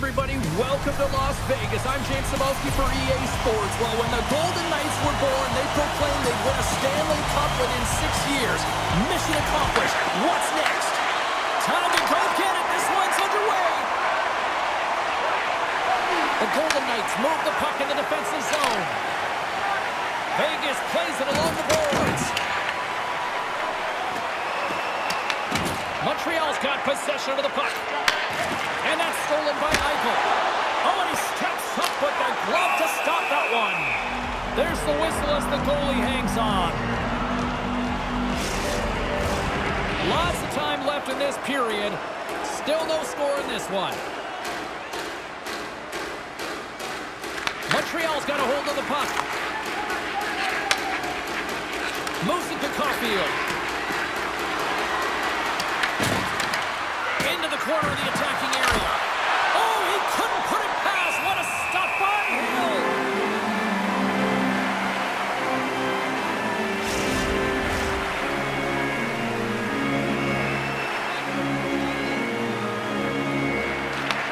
everybody. Welcome to Las Vegas. I'm James Cebulski for EA Sports. Well, when the Golden Knights were born, they proclaimed they'd win a Stanley Cup within 6 years. Mission accomplished. What's next? Time to go get it. This one's underway. The Golden Knights move the puck in the defensive zone. Vegas plays it along the boards. Montreal's got possession of the puck. And that's stolen by Eichel. Oh, and he steps up with the glove to stop that one. There's the whistle as the goalie hangs on. Lots of time left in this period. Still no score in this one. Montreal's got a hold of the puck. Moves it to Caulfield. Into the corner of the attacking area. Oh, he couldn't put it past. What a stop by Hill.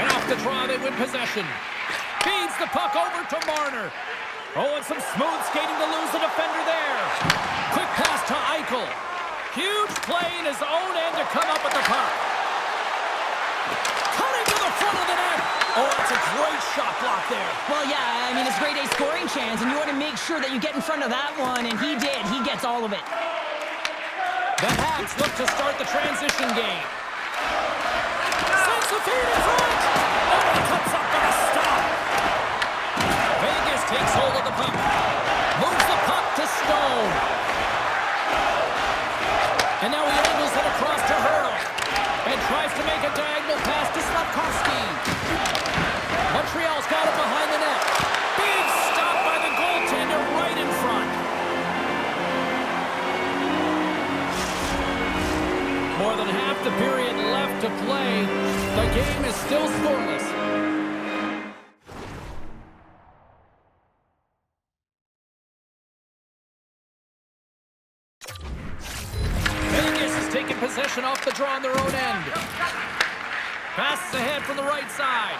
And off the draw, they win possession. Feeds the puck over to Marner. Oh, and some smooth skating to lose the defender there. Quick pass to Eichel. Huge play in his own end to come up with the puck. Cutting to the front of the net. Oh, that's a great shot block there. Well, yeah, I mean, it's grade A scoring chance, and you want to make sure that you get in front of that one, and he did. He gets all of it. The Habs look to start the transition game. Sends the feed in front. Oh, he comes up with a stop. Vegas takes hold of the puck. Moves the puck to Stone. And now he angles it across to Hurdle. And tries to make a diagonal pass to Slavkovsky. Montreal's got it behind the net. Big stop by the goaltender right in front. More than half the period left to play. The game is still scoreless. Possession off the draw on their own end. Passes ahead from the right side.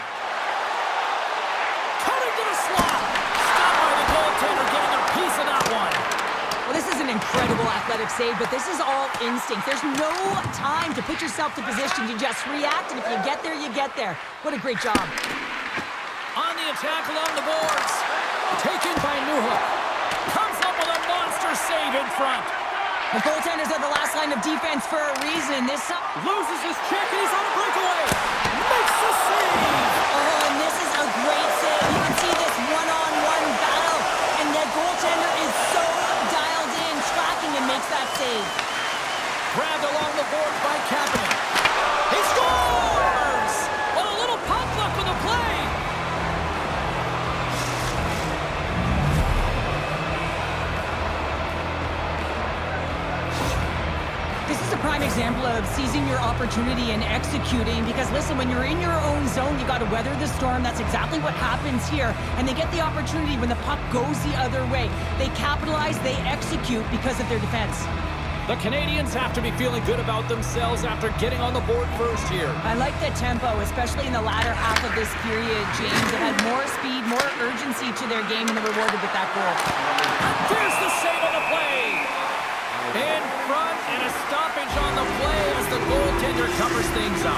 Cutting to the slot. Stopped by the goaltender, getting a piece of that one. Well, this is an incredible athletic save, but this is all instinct. There's no time to put yourself to position. You just react, and if you get there, you get there. What a great job. On the attack along the boards. Taken by Newhook. Comes up with a monster save in front. The goaltenders are the last line of defense for a reason. This loses his check and he's on a breakaway. Makes the save. Oh, and this is a great save. You can see this one-on-one battle, and the goaltender is so dialed in, tracking, and makes that save. Grabbed along the board by Kapanen. He scores! What a little puck luck with the play. This is a prime example of seizing your opportunity and executing, because listen, when you're in your own zone, you got to weather the storm. That's exactly what happens here, and they get the opportunity when the puck goes the other way. They capitalize, they execute because of their defense. The Canadians have to be feeling good about themselves after getting on the board first here. I like the tempo, especially in the latter half of this period, James. They had more speed, more urgency to their game, and they're rewarded with that goal. There's the save on the play. In front, and a stoppage on the play as the goaltender covers things up.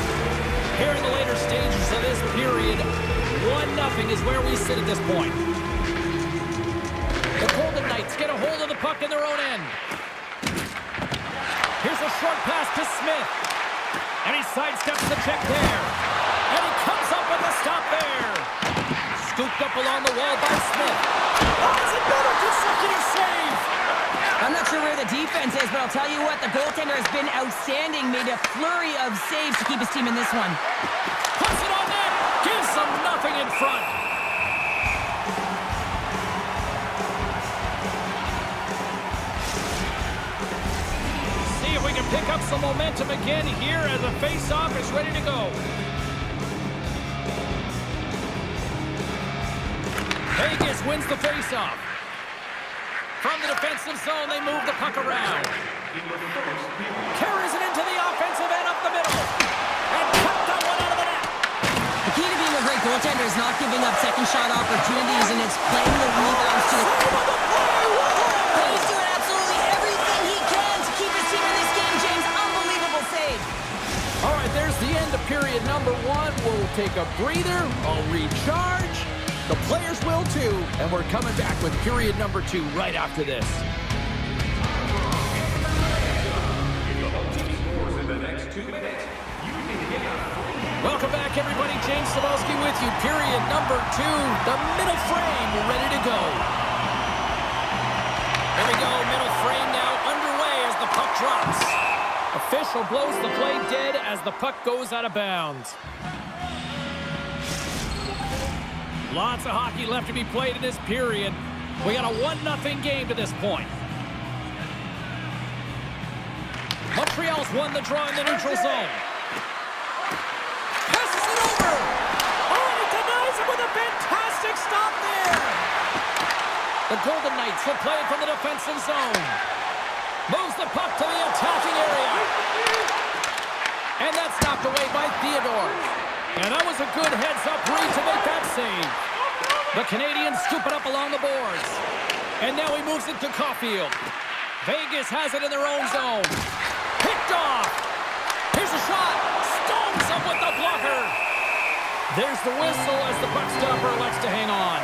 Here in the later stages of this period, 1-0 is where we sit at this point. The Golden Knights get a hold of the puck in their own end. Here's a short pass to Smith. And he sidesteps the check there. And he comes up with a stop there. Scooped up along the wall by Smith. Oh, it's another consecutive save. I'm not sure where the defense is, but I'll tell you what, the goaltender has been outstanding, made a flurry of saves to keep his team in this one. Puts it on net, gives them nothing in front. See if we can pick up some momentum again here as the face-off is ready to go. Vegas wins the face-off. From the defensive zone, they move the puck around. Carries it into the offensive end up the middle. And cut that one out of the net. The key to being a great goaltender is not giving up second shot opportunities, and it's playing the rebounds to the... He's doing absolutely everything he can to keep his team in this game, James. Unbelievable save. All right, there's the end of period number 1. We'll take a breather. I'll recharge. The players will too. And we're coming back with period number 2 right after this. Welcome back, everybody. James Cebulski with you. Period number 2. The middle frame ready to go. Here we go. Middle frame now underway as the puck drops. Official blows the play dead as the puck goes out of bounds. Lots of hockey left to be played in this period. We got a 1-0 game to this point. Montreal's won the draw in the neutral zone. Passes it over. Oh, and he denies it with a fantastic stop there. The Golden Knights will play it from the defensive zone. Moves the puck to the attacking area. And that's knocked away by Theodore. And that was a good heads-up read to make that save. The Canadians scoop it up along the boards. And now he moves it to Caulfield. Vegas has it in their own zone. Picked off. Here's a shot. Stones up with the blocker. There's the whistle as the puck stopper elects to hang on.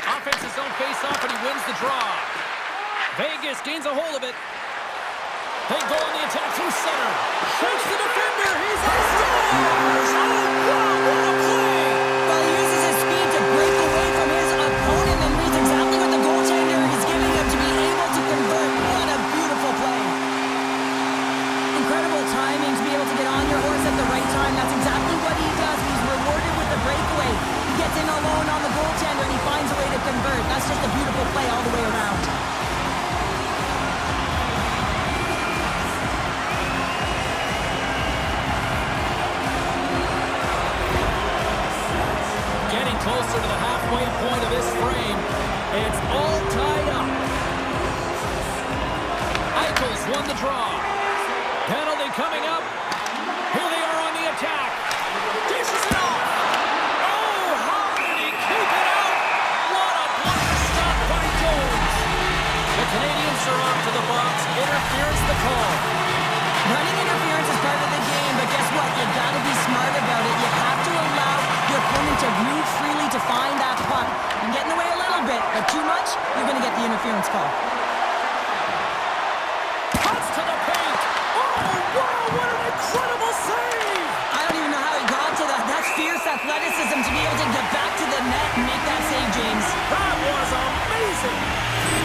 Offensive zone face-off, and he wins the draw. Vegas gains a hold of it. They go on the attack through center. Shakes the defender. He's on stars. Oh, wow, what a play. Well, he uses his speed to break away from his opponent and reads exactly what the goaltender is giving him to be able to convert. What a beautiful play. Incredible timing to be able to get on your horse at the right time. That's exactly what he does. He's rewarded with the breakaway. He gets in alone on the goaltender and he finds a way to convert. That's just a beautiful play all the way around. Getting closer to the halfway point of this frame. It's all tied up. Eichels won the draw. Penalty coming up. Here they are on the attack. Dishes it off. Oh, how did he keep it out? What a blocker stop by Jones. The Canadians are off to the box. Interference the call. Running interference is part of the game, but guess what? You gotta be smart about it. You have to allow your opponent to move freely to find that puck. You can get in the way a little bit, but too much, you're gonna get the interference call. Cuts to the paint. Oh, wow, what an incredible save. I don't even know how he got to that. That's fierce athleticism to be able to get back to the net and make that save, James. That was amazing.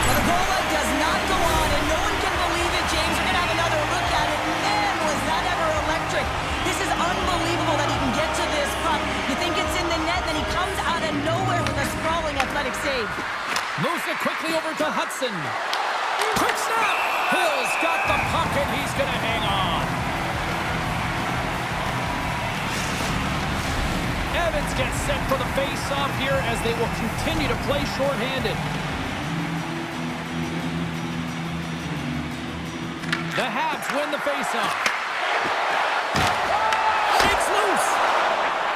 Well, the goal line does not go on, and no one can believe it, James. We're gonna have another look at it. Man, was that ever electric. This is unbelievable that he can get to this puck. You think it's in the net, then he comes out of nowhere with a sprawling athletic save. Moves it quickly over to Hudson. Quick snap. Hill's got the puck, and he's going to hang on. Evans gets set for the face-off here as they will continue to play shorthanded. The Habs win the face-off. Shakes loose.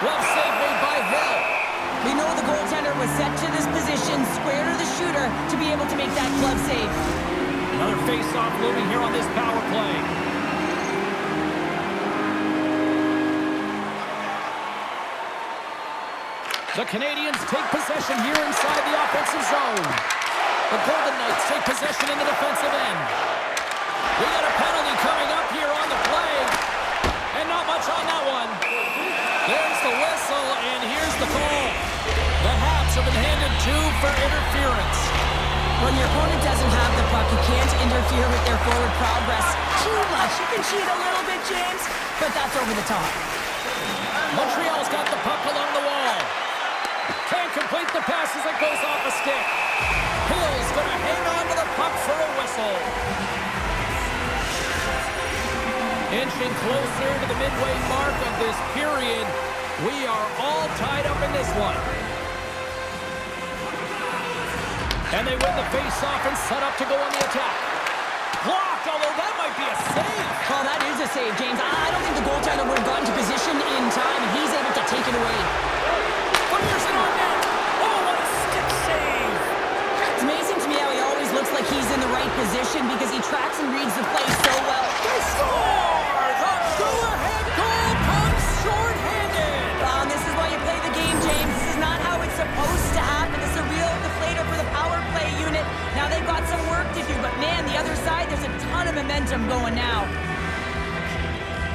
Glove save made by Hill. We know the goaltender was set to this position, square to the shooter, to be able to make that glove save. Another face-off moving here on this power play. The Canadians take possession here inside the offensive zone. The Golden Knights take possession in the defensive end. We got a penalty coming up here on the play. And not much on that one. There's the whistle, and here's the call. The Habs have been handed 2 for interference. When your opponent doesn't have the puck, you can't interfere with their forward progress too much. You can cheat a little bit, James, but that's over the top. Montreal's got the puck along the wall. Can't complete the pass as it goes off a stick. Hill's going to hang on to the puck for a whistle. Inching closer to the midway mark of this period. We are all tied up in this one. And they win the face-off and set up to go on the attack. Blocked, although that might be a save. Oh, that is a save, James. I don't think the goaltender would have gotten to position in time, and he's able to take it away. Fires it on net. Oh, what a stick save. It's amazing to me how he always looks like he's in the right position because he tracks and reads the play so well. They score! The go-ahead goal comes short-handed. This is why you play the game, James. This is not how it's supposed to happen. This is a real deflator for the power play unit. Now they've got some work to do, but man, the other side, there's a ton of momentum going now.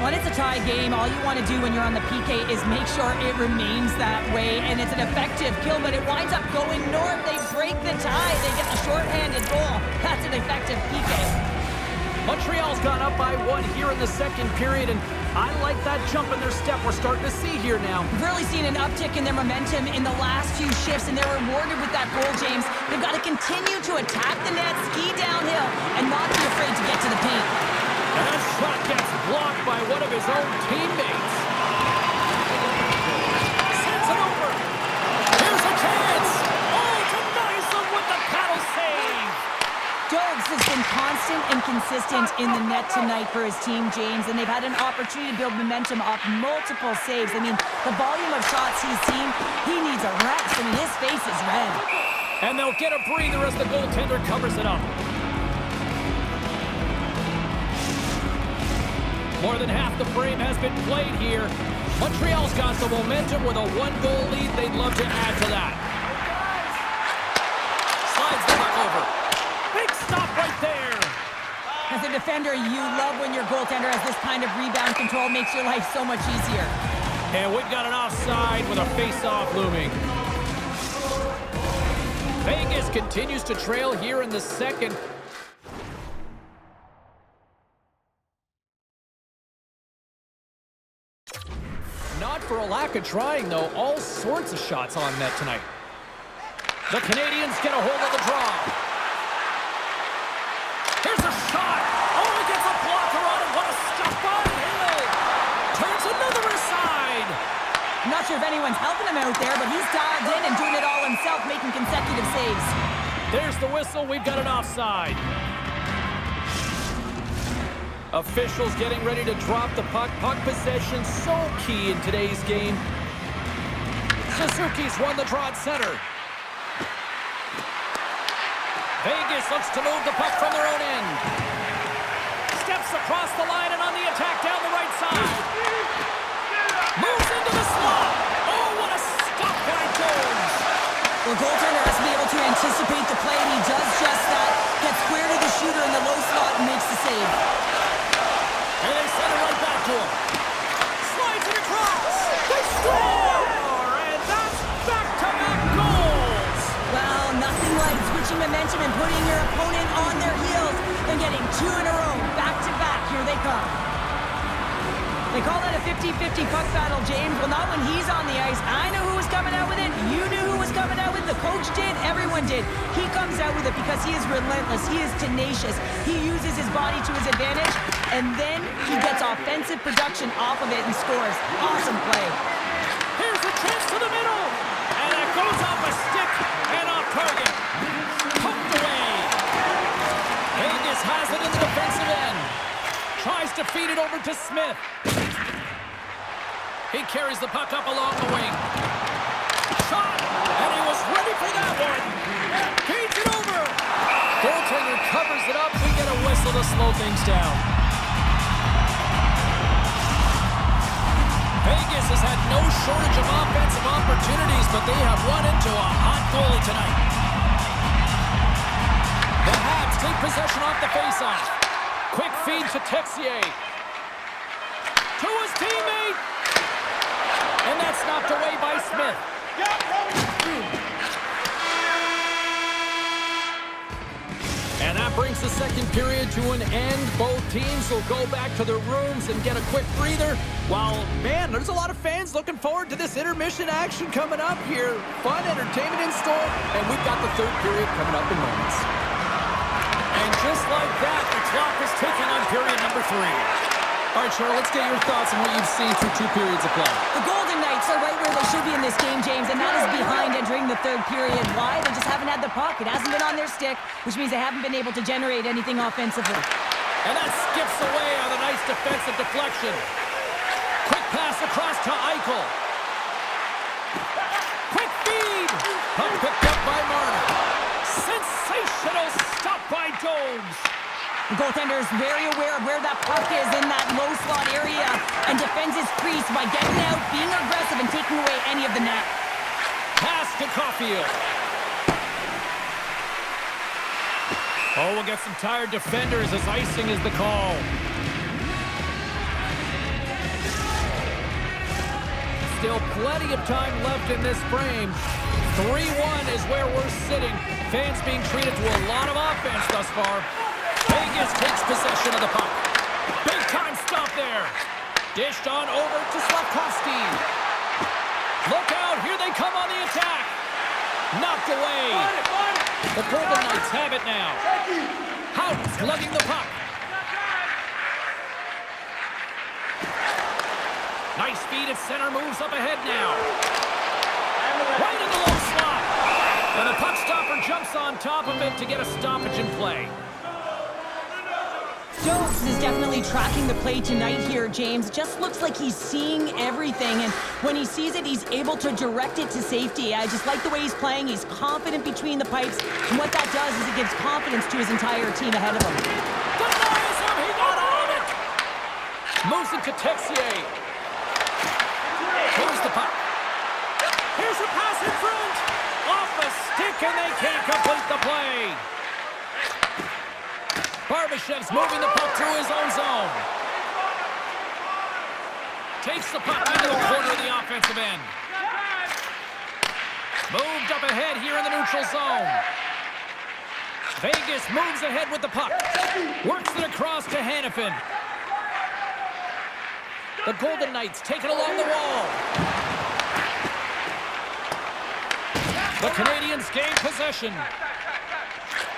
When it's a tie game, all you want to do when you're on the PK is make sure it remains that way, and it's an effective kill, but it winds up going north. They break the tie. They get the shorthanded goal. That's an effective PK. Montreal's gone up by 1 here in the second period, and I like that jump in their step we're starting to see here now. We've really seen an uptick in their momentum in the last few shifts, and they're rewarded with that goal, James. They've got to continue to attack the net, ski downhill, and not be afraid to get to the paint. And that shot gets blocked by one of his own teammates. Sends it over. Here's a chance. Oh, denies them with the paddle save. Dogs has been constant and consistent in the net tonight for his team, James, and they've had an opportunity to build momentum off multiple saves. I mean, the volume of shots he's seen, he needs a rest. I mean, his face is red. And they'll get a breather as the goaltender covers it up. More than half the frame has been played here. Montreal's got the momentum with a 1-goal lead. They'd love to add to that. Slides the puck over. Big stop right there. As a defender, you love when your goaltender has this kind of rebound control. Makes your life so much easier. And we've got an offside with a face-off looming. Vegas continues to trail here in the second. Not for a lack of trying, though. All sorts of shots on net tonight. The Canadians get a hold of the draw. Here's a shot. Oh, he gets a blocker on it. What a stop by Hill. Turns another aside. I'm not sure if anyone's helping him out there, but he's dialed in and doing it all himself, making consecutive saves. There's the whistle. We've got an offside. Officials getting ready to drop the puck. Puck possession so key in today's game. Suzuki's won the draw at center. Vegas looks to move the puck from their own end. Steps across the line and on the attack down the right side. Moves into the slot. Oh, what a stop by Jones. The goaltender has to be able to anticipate the play, and he does just that. Gets square to the shooter in the low slot and makes the save. And they send it right back to him. Slides it across. They score! And that's back-to-back goals. Well, nothing like switching momentum and putting your opponent on their heels and getting 2 in a row, back-to-back. Here they come. They call that a 50-50 puck battle, James. Well, not when he's on the ice. I know who was coming out with it. You knew who was coming out with it. The coach did. Everyone did. He comes out with it because he is relentless. He is tenacious. He uses his body to his advantage, and then he gets offensive production off of it and scores. Awesome play. Here's a chance to the middle. And it goes off a stick and off target. Poked away. Vegas has it in the defensive end. Tries to feed it over to Smith. He carries the puck up along the wing. Shot! And he was ready for that one. Feeds it over. Goaltender covers it up. We get a whistle to slow things down. Vegas has had no shortage of offensive opportunities, but they have run into a hot goalie tonight. The Habs take possession off the faceoff. Quick feed to Texier. To his teammate. And that's knocked away by Smith. And that brings the second period to an end. Both teams will go back to their rooms and get a quick breather. While, man, there's a lot of fans looking forward to this intermission action coming up here. Fun entertainment in store. And we've got the third period coming up in moments. And just like that, the clock is ticking on period number 3. All right, Cheryl, let's get your thoughts on what you've seen through 2 periods of play. The Golden Knights are right where they should be in this game, James, and that is behind entering the the third period. Why? They just haven't had the puck. It hasn't been on their stick, which means they haven't been able to generate anything offensively. And that skips away on a nice defensive deflection. Quick pass across to Eichel. Quick feed. Puck picked up by Marner. Sensational stop by Jones. The goaltender is very aware of where that puck is in that low slot area and defends his crease by getting out, being aggressive, and taking away any of the net. Pass to Caulfield. Oh, we'll get some tired defenders as icing is the call. Still plenty of time left in this frame. 3-1 is where we're sitting. Fans being treated to a lot of offense thus far. Vegas takes possession of the puck. Big time stop there. Dished on over to Slavkovsky. Look out, here they come on the attack. Knocked away. The Golden Knights have it now. Houghton's lugging the puck. Nice feed at center, moves up ahead now. Right in the low slot. And the puck stopper jumps on top of it to get a stoppage in play. Jones is definitely tracking the play tonight here, James. Just looks like he's seeing everything, and when he sees it, he's able to direct it to safety. I just like the way he's playing. He's confident between the pipes, and what that does is it gives confidence to his entire team ahead of him. Denies him! He got all of it! Moves it to Texier. Here's the puck. Here's a pass in front! Off the stick, and they can't complete the play! Barbashev's moving the puck through his own zone. Takes the puck into the corner of the offensive end. Moved up ahead here in the neutral zone. Vegas moves ahead with the puck. Works it across to Hannafin. The Golden Knights take it along the wall. The Canadiens gain possession.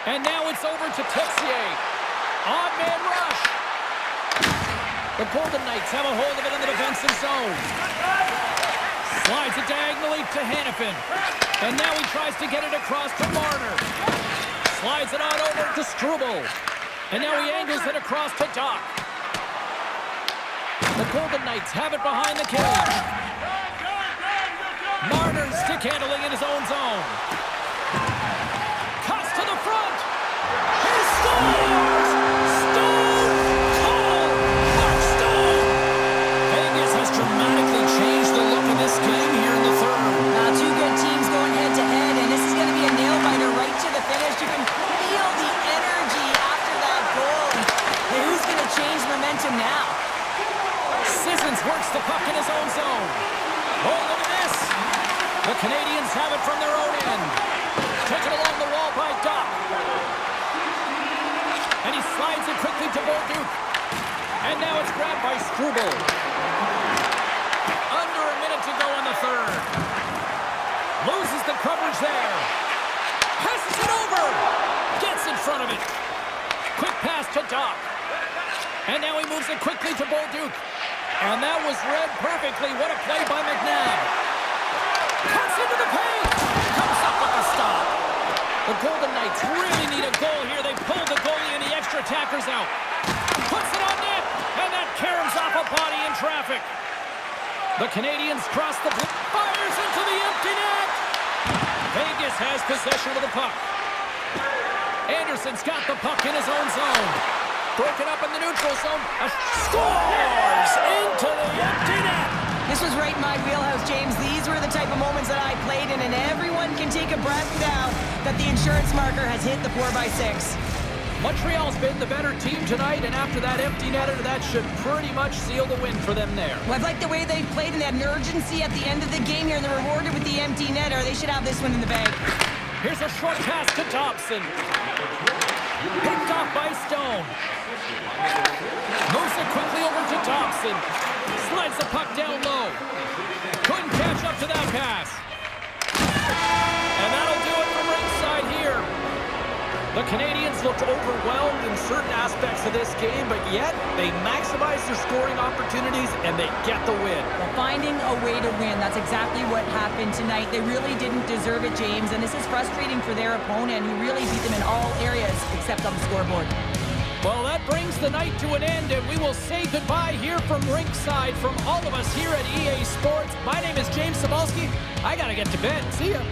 And now it's over to Texier. Odd-man rush. The Golden Knights have a hold of it in the defensive zone. Slides it diagonally to Hannafin. And now he tries to get it across to Marner. Slides it on over to Struble. And now he angles it across to Doc. The Golden Knights have it behind the cage. Marner stick handling in his own zone. Cuts to the front. He scores! Dramatically changed the look of this game here in the third. Two good teams going head-to-head, and this is going to be a nail-biter right to the finish. You can feel the energy after that goal. And who's going to change momentum now? Sissons works the puck in his own zone. Oh, look at this. The Canadiens have it from their own end. Taken along the wall by Doc. And he slides it quickly to Bolduc. And now it's grabbed by Struble. Under a minute to go in the third. Loses the coverage there. Passes it over. Gets in front of it. Quick pass to Doc. And now he moves it quickly to Bolduc. And that was read perfectly. What a play by McNabb. Cuts into the paint. Comes up with a stop. The Golden Knights really need a goal here. They pulled the goalie and the extra attackers out. Puts it on net. And that caroms off a body in traffic. The Canadiens cross the blue. Fires into the empty net. Vegas has possession of the puck. Anderson's got the puck in his own zone. Broken up in the neutral zone. Scores into the empty net. This was right in my wheelhouse, James. These were the type of moments that I played in, and everyone can take a breath now that the insurance marker has hit the 4x6. Montreal's been the better team tonight, and after that empty netter, that should pretty much seal the win for them there. Well, I've liked the way they played, and they had an urgency at the end of the game here, and they're rewarded with the empty netter. They should have this one in the bag. Here's a short pass to Dobson. Picked off by Stone. Moves it quickly over to Dobson. Slides the puck down low. Couldn't catch up to that pass. And that'll do it from ringside here. The Canadians looked overwhelmed in certain aspects of this game, but yet they maximize their scoring opportunities and they get the win. Well, finding a way to win, that's exactly what happened tonight. They really didn't deserve it, James, and this is frustrating for their opponent, who really beat them in all areas except on the scoreboard. Well, that brings the night to an end, and we will say goodbye here from ringside from all of us here at EA Sports. My name is James Cebulski. I got to get to bed. See ya.